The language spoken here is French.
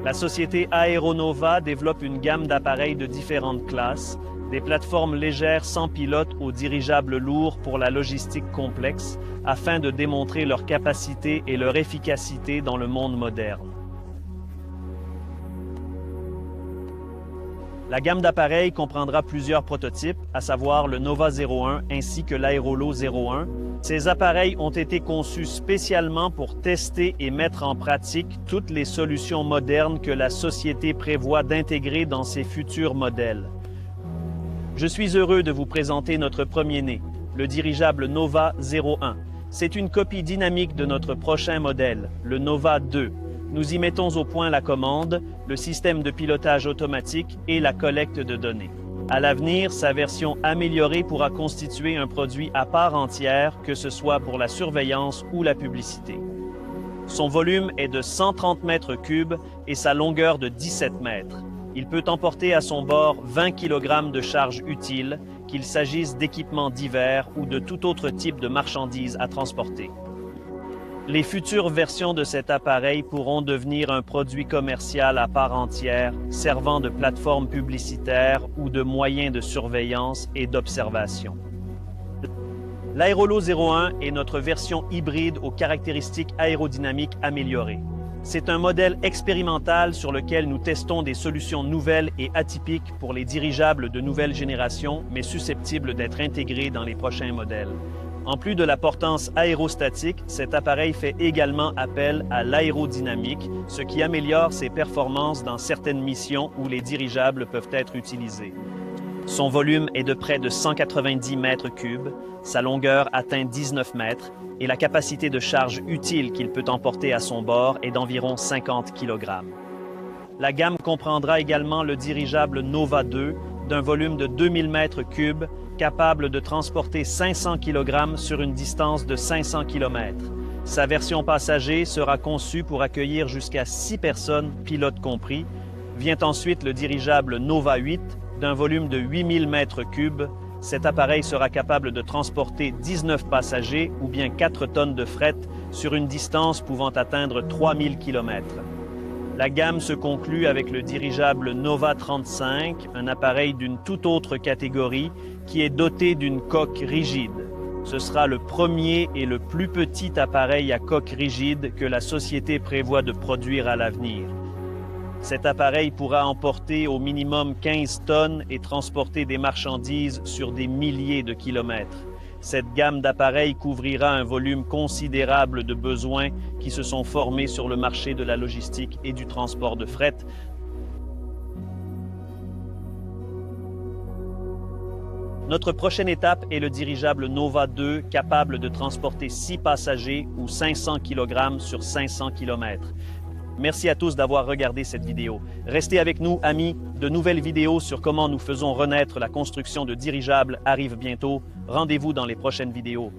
La société Aeronova développe une gamme d'appareils de différentes classes, des plateformes légères sans pilote aux dirigeables lourds pour la logistique complexe, afin de démontrer leur capacité et leur efficacité dans le monde moderne. La gamme d'appareils comprendra plusieurs prototypes, à savoir le Nova 01 ainsi que l'Aerolo 01. Ces appareils ont été conçus spécialement pour tester et mettre en pratique toutes les solutions modernes que la société prévoit d'intégrer dans ses futurs modèles. Je suis heureux de vous présenter notre premier-né, le dirigeable Nova 01. C'est une copie dynamique de notre prochain modèle, le Nova 2. Nous y mettons au point la commande, le système de pilotage automatique et la collecte de données. À l'avenir, sa version améliorée pourra constituer un produit à part entière, que ce soit pour la surveillance ou la publicité. Son volume est de 130 mètres cubes et sa longueur de 17 mètres. Il peut emporter à son bord 20 kg de charge utile, qu'il s'agisse d'équipements divers ou de tout autre type de marchandises à transporter. Les futures versions de cet appareil pourront devenir un produit commercial à part entière, servant de plateforme publicitaire ou de moyen de surveillance et d'observation. L'Aerolo 01 est notre version hybride aux caractéristiques aérodynamiques améliorées. C'est un modèle expérimental sur lequel nous testons des solutions nouvelles et atypiques pour les dirigeables de nouvelle génération, mais susceptibles d'être intégrés dans les prochains modèles. En plus de la portance aérostatique, cet appareil fait également appel à l'aérodynamique, ce qui améliore ses performances dans certaines missions où les dirigeables peuvent être utilisés. Son volume est de près de 190 mètres cubes, sa longueur atteint 19 mètres et la capacité de charge utile qu'il peut emporter à son bord est d'environ 50 kg. La gamme comprendra également le dirigeable Nova 2 d'un volume de 2000 mètres cubes, capable de transporter 500 kg sur une distance de 500 km. Sa version passager sera conçue pour accueillir jusqu'à 6 personnes, pilotes compris. Vient ensuite le dirigeable Nova 8 d'un volume de 8000 mètres cubes. Cet appareil sera capable de transporter 19 passagers ou bien 4 tonnes de fret sur une distance pouvant atteindre 3000 km. La gamme se conclut avec le dirigeable Nova 35, un appareil d'une toute autre catégorie qui est doté d'une coque rigide. Ce sera le premier et le plus petit appareil à coque rigide que la société prévoit de produire à l'avenir. Cet appareil pourra emporter au minimum 15 tonnes et transporter des marchandises sur des milliers de kilomètres. Cette gamme d'appareils couvrira un volume considérable de besoins qui se sont formés sur le marché de la logistique et du transport de fret. Notre prochaine étape est le dirigeable Nova 2, capable de transporter 6 passagers ou 500 kg sur 500 km. Merci à tous d'avoir regardé cette vidéo. Restez avec nous, amis. De nouvelles vidéos sur comment nous faisons renaître la construction de dirigeables arrivent bientôt. Rendez-vous dans les prochaines vidéos.